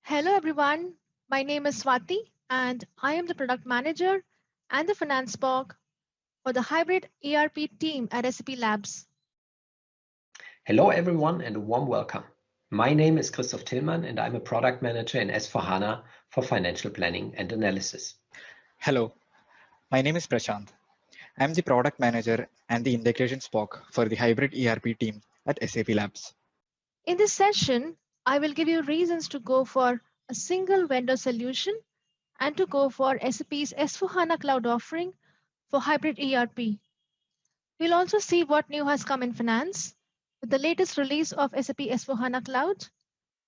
Hello everyone, my name is Swati and I am the product manager and the finance POC for the hybrid ERP team at SAP Labs. Hello everyone and a warm welcome. My name is Christoph Tillmann and I'm a product manager in S4HANA for financial planning and analysis. Hello, my name is Prashant. I'm the product manager and the integration spoke for the hybrid ERP team at SAP Labs. In this session, I will give you reasons to go for a single vendor solution and to go for SAP's S4HANA Cloud offering for hybrid ERP. We'll also see what new has come in finance with the latest release of SAP S4HANA Cloud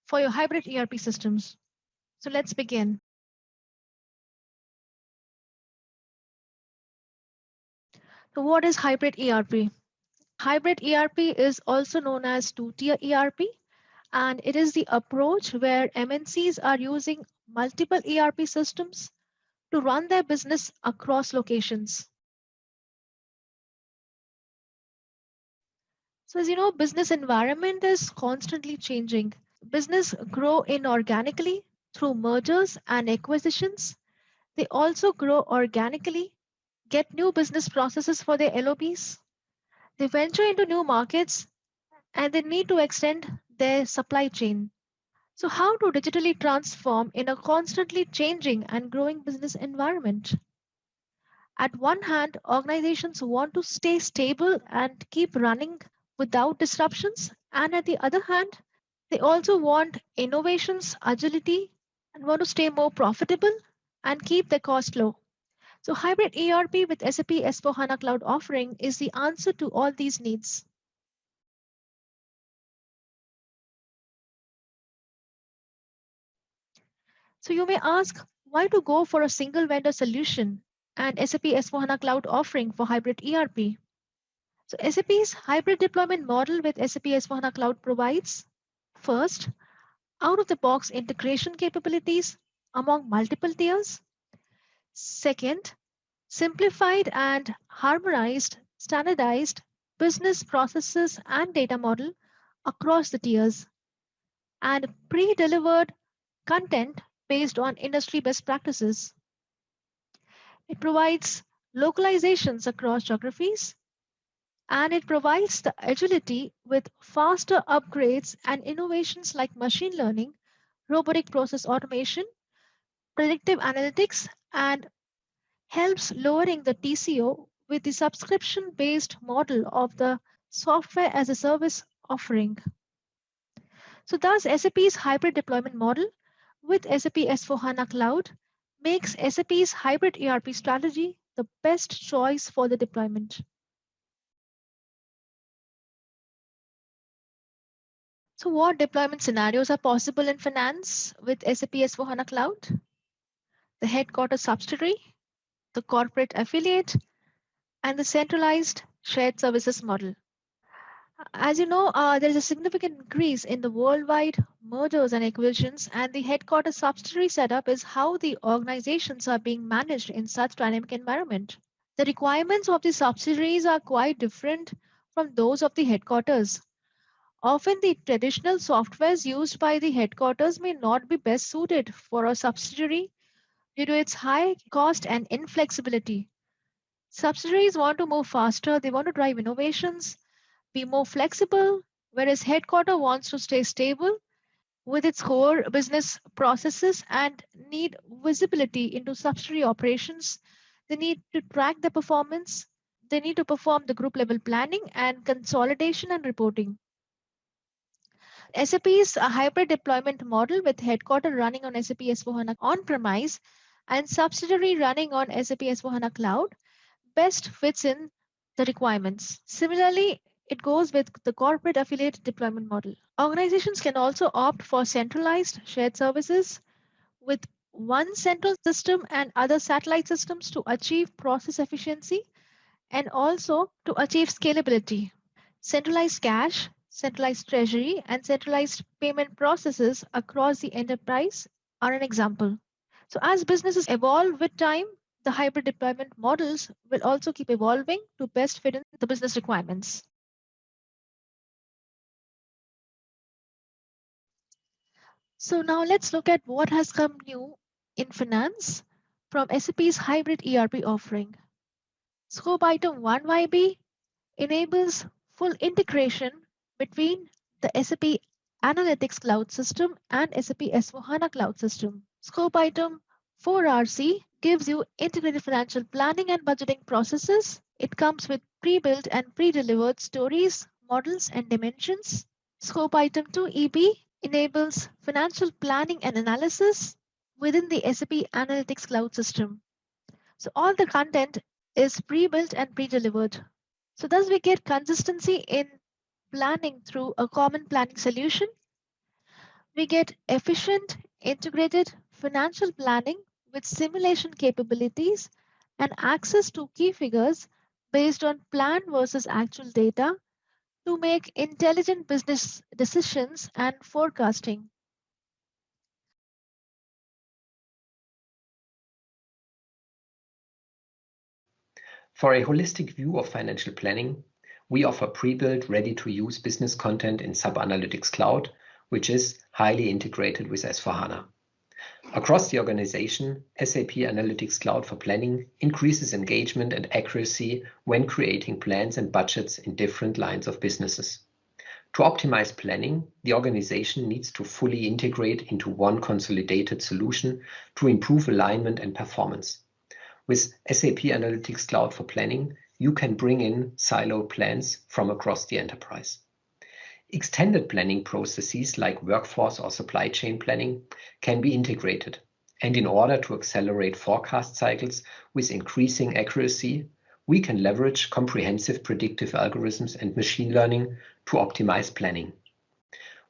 for your hybrid ERP systems. So let's begin. So what is hybrid ERP? Hybrid ERP is also known as two-tier ERP, and it is the approach where MNCs are using multiple ERP systems to run their business across locations. So as you know, business environment is constantly changing. Business grow inorganically through mergers and acquisitions. They also grow organically, get new business processes for their LOBs. They venture into new markets and they need to extend their supply chain. So, how to digitally transform in a constantly changing and growing business environment? At one hand, organizations want to stay stable and keep running without disruptions. And at the other hand, they also want innovations, agility, and want to stay more profitable and keep their cost low. So, hybrid ERP with SAP S4HANA Cloud offering is the answer to all these needs. So you may ask, why to go for a single vendor solution and SAP S4HANA Cloud offering for hybrid ERP? So SAP's hybrid deployment model with SAP S4HANA Cloud provides, first, out-of-the-box integration capabilities among multiple tiers. Second, simplified and harmonized, standardized business processes and data model across the tiers, and pre-delivered content based on industry best practices. It provides localizations across geographies, and it provides the agility with faster upgrades and innovations like machine learning, robotic process automation, predictive analytics, and helps lowering the TCO with the subscription based model of the software as a service offering. So, thus, SAP's hybrid deployment model with SAP S4HANA Cloud makes SAP's hybrid ERP strategy the best choice for the deployment. So, what deployment scenarios are possible in finance with SAP S4HANA Cloud? The headquarters subsidiary, the corporate affiliate, and the centralized shared services model. As you know, there is a significant increase in the worldwide mergers and acquisitions, and the headquarters subsidiary setup is how the organizations are being managed in such dynamic environment. The requirements of the subsidiaries are quite different from those of the headquarters. Often, the traditional softwares used by the headquarters may not be best suited for a subsidiary due to its high cost and inflexibility. Subsidiaries want to move faster, they want to drive innovations, be more flexible, whereas headquarter wants to stay stable with its core business processes and need visibility into subsidiary operations. They need to track the performance. They need to perform the group level planning and consolidation and reporting. SAP's hybrid deployment model with headquarter running on SAP S4HANA on-premise and subsidiary running on SAP S4HANA Cloud best fits in the requirements. Similarly, it goes with the corporate affiliate deployment model. Organizations can also opt for centralized shared services with one central system and other satellite systems to achieve process efficiency and also to achieve scalability. Centralized cash, centralized treasury, and centralized payment processes across the enterprise are an example. So, as businesses evolve with time, the hybrid deployment models will also keep evolving to best fit in the business requirements. So now let's look at what has come new in finance from SAP's hybrid ERP offering. Scope item 1YB enables full integration between the SAP Analytics Cloud System and SAP S/4HANA Cloud System. Scope item 4RC gives you integrated financial planning and budgeting processes. It comes with pre-built and pre-delivered stories, models, and dimensions. Scope item 2EB enables financial planning and analysis within the SAP Analytics Cloud System. So all the content is pre-built and pre-delivered. So thus we get consistency in planning through a common planning solution. We get efficient, integrated financial planning with simulation capabilities and access to key figures based on plan versus actual data to make intelligent business decisions and forecasting. For a holistic view of financial planning, we offer pre-built, ready-to-use business content in SAP Analytics Cloud, which is highly integrated with S/4HANA. Across the organization, SAP Analytics Cloud for Planning increases engagement and accuracy when creating plans and budgets in different lines of businesses. To optimize planning, the organization needs to fully integrate into one consolidated solution to improve alignment and performance. With SAP Analytics Cloud for Planning, you can bring in siloed plans from across the enterprise. Extended planning processes like workforce or supply chain planning can be integrated. And in order to accelerate forecast cycles with increasing accuracy, we can leverage comprehensive predictive algorithms and machine learning to optimize planning.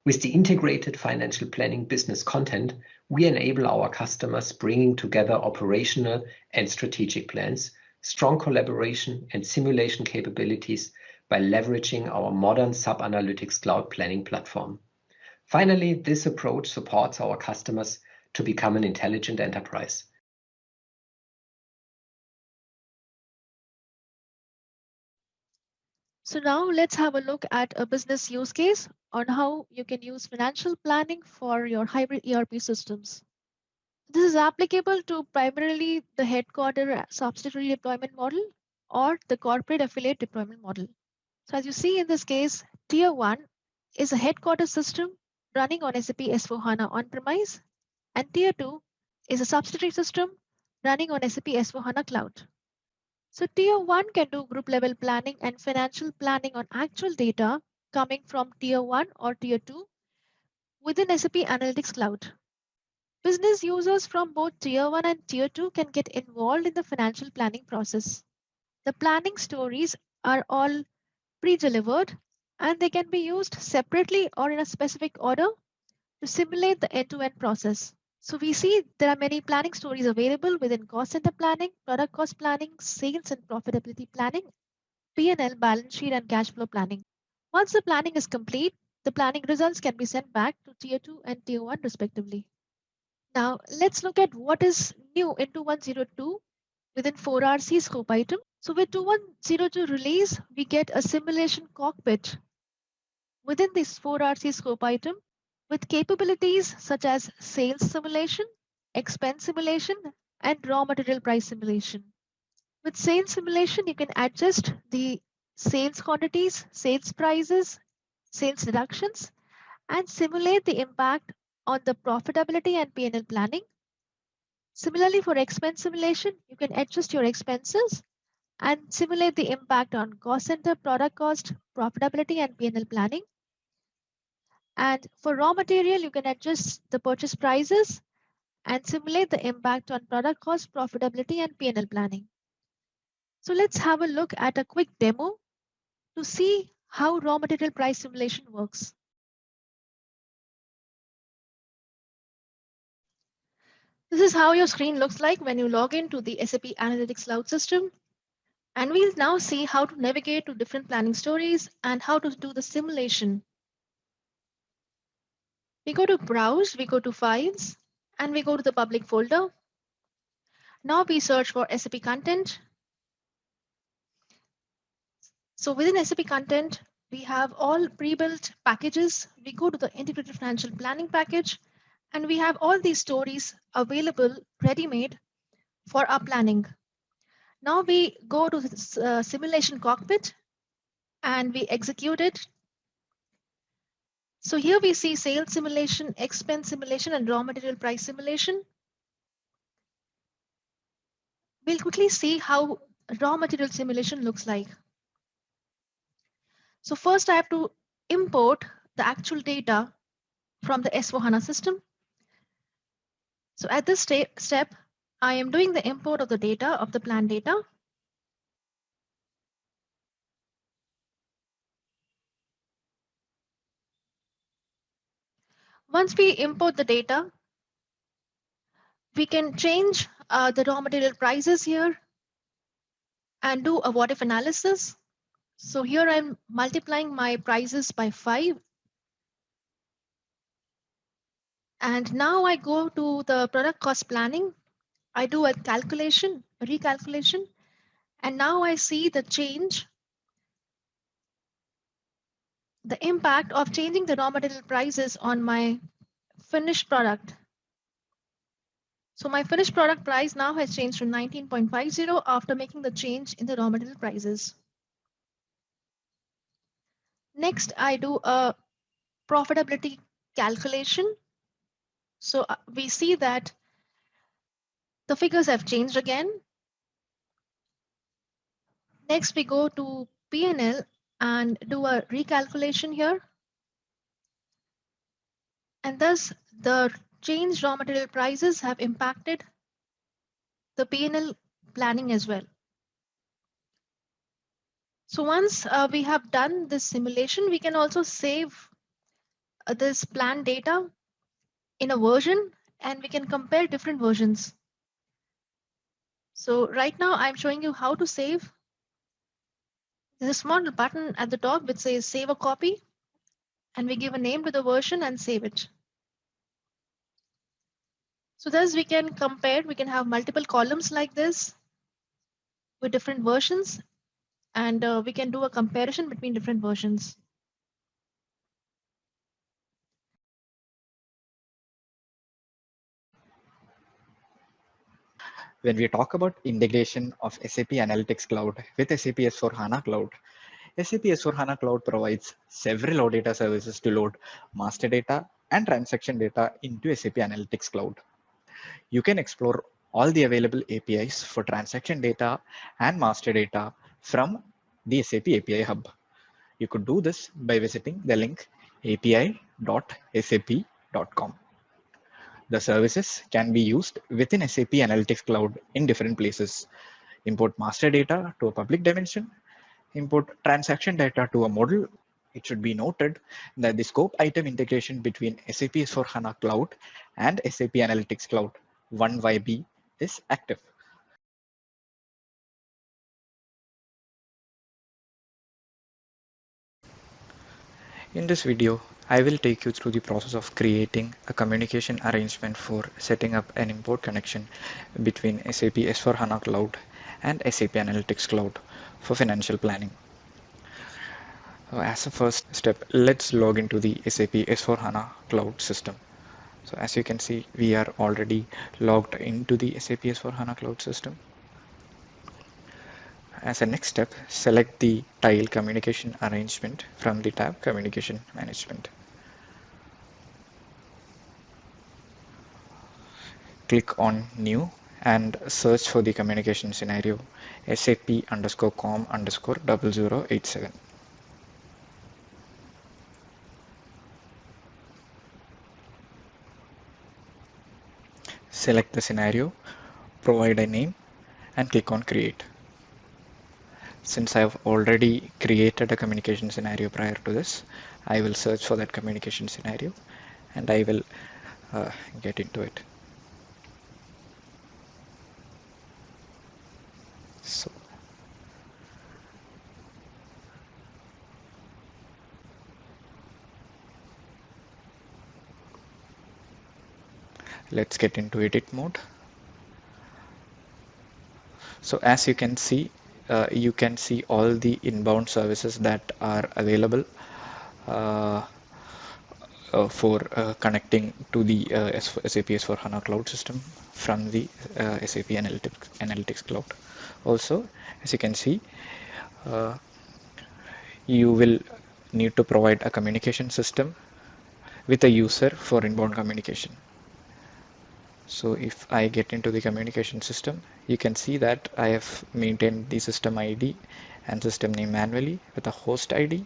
With the integrated financial planning business content, we enable our customers bringing together operational and strategic plans, strong collaboration and simulation capabilities by leveraging our modern SAP Analytics Cloud Planning platform. Finally, this approach supports our customers to become an intelligent enterprise. So now let's have a look at a business use case on how you can use financial planning for your hybrid ERP systems. This is applicable to primarily the headquarter subsidiary deployment model or the corporate affiliate deployment model. So as you see in this case, Tier 1 is a headquarter system running on SAP S/4HANA on-premise, and Tier 2 is a subsidiary system running on SAP S/4HANA Cloud. So Tier 1 can do group level planning and financial planning on actual data coming from Tier 1 or Tier 2 within SAP Analytics Cloud. Business users from both Tier 1 and Tier 2 can get involved in the financial planning process. The planning stories are all pre-delivered and they can be used separately or in a specific order to simulate the end-to-end process. So we see there are many planning stories available within cost center planning, product cost planning, sales and profitability planning, P&L, balance sheet, and cash flow planning. Once the planning is complete, the planning results can be sent back to Tier 2 and Tier 1 respectively. Now let's look at what is new in 2102 within 4RC scope item. So with 2102 release, we get a simulation cockpit within this 4RC scope item with capabilities such as sales simulation, expense simulation, and raw material price simulation. With sales simulation, you can adjust the sales quantities, sales prices, sales deductions, and simulate the impact on the profitability and P&L planning. Similarly, for expense simulation, you can adjust your expenses and simulate the impact on cost center, product cost, profitability, and P&L planning. And for raw material, you can adjust the purchase prices and simulate the impact on product cost, profitability, and P&L planning. So let's have a look at a quick demo to see how raw material price simulation works. This is how your screen looks like when you log into the SAP Analytics Cloud system. And we'll now see how to navigate to different planning stories and how to do the simulation. We go to Browse, we go to Files, and we go to the public folder. Now we search for SAP content. So within SAP content, we have all pre-built packages. We go to the integrated financial planning package, And we have all these stories available ready-made for our planning. Now we go to the simulation cockpit and we execute it. So here we see sales simulation, expense simulation, and raw material price simulation. We'll quickly see how raw material simulation looks like. So first I have to import the actual data from the S/4HANA system. So at this step, I am doing the import of the data of the plan data. Once we import the data, we can change the raw material prices here and do a what if analysis. So here I'm multiplying my prices by 5. And now I go to the product cost planning. I do a calculation, a recalculation, and now I see the change, the impact of changing the raw material prices on my finished product. So my finished product price now has changed to 19.50 after making the change in the raw material prices. Next, I do a profitability calculation. So we see that the figures have changed again. Next, we go to P&L and do a recalculation here. And thus, the changed raw material prices have impacted the P&L planning as well. So once we have done this simulation, we can also save this plan data in a version and we can compare different versions. So right now I'm showing you how to save. There's a small button at the top which says save a copy, and we give a name to the version and save it. So thus we can compare, we can have multiple columns like this with different versions, and we can do a comparison between different versions. When we talk about integration of SAP Analytics Cloud with SAP S/4HANA Cloud, SAP S/4HANA Cloud provides several OData services to load master data and transaction data into SAP Analytics Cloud. You can explore all the available APIs for transaction data and master data from the SAP API Hub. You could do this by visiting the link api.sap.com. The services can be used within SAP Analytics Cloud in different places. Import master data to a public dimension, import transaction data to a model. It should be noted that the scope item integration between SAP S/4HANA Cloud and SAP Analytics Cloud 1YB is active. In this video, I will take you through the process of creating a communication arrangement for setting up an import connection between SAP S/4HANA Cloud and SAP Analytics Cloud for financial planning. As a first step, let's log into the SAP S/4HANA Cloud system. So as you can see, we are already logged into the SAP S/4HANA Cloud system. As a next step, select the tile Communication Arrangement from the tab Communication Management. Click on New and search for the communication scenario SAP_COM_0087. Select the scenario, provide a name, and click on Create. Since I have already created a communication scenario prior to this, I will search for that communication scenario and I will get into it. So let's get into edit mode. So as you can see all the inbound services that are available. for connecting to the SAP S/4HANA Cloud system from the SAP Analytics Cloud. Also, as you can see, you will need to provide a communication system with a user for inbound communication. So if I get into the communication system, you can see that I have maintained the system ID and system name manually with a host ID,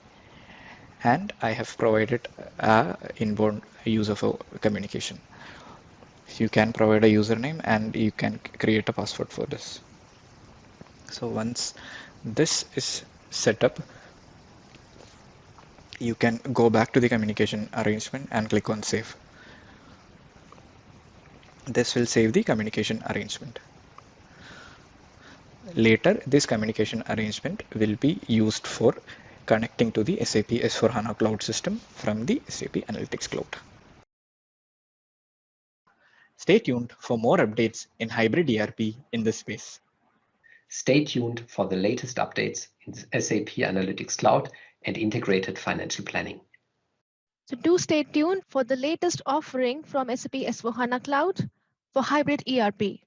and I have provided a inbound user for communication. You can provide a username and you can create a password for this. So once this is set up, you can go back to the communication arrangement and click on save. This will save the communication arrangement. Later, this communication arrangement will be used for connecting to the SAP S/4HANA Cloud system from the SAP Analytics Cloud. Stay tuned for more updates in hybrid ERP in this space. Stay tuned for the latest updates in SAP Analytics Cloud and integrated financial planning. So do stay tuned for the latest offering from SAP S/4HANA Cloud for hybrid ERP.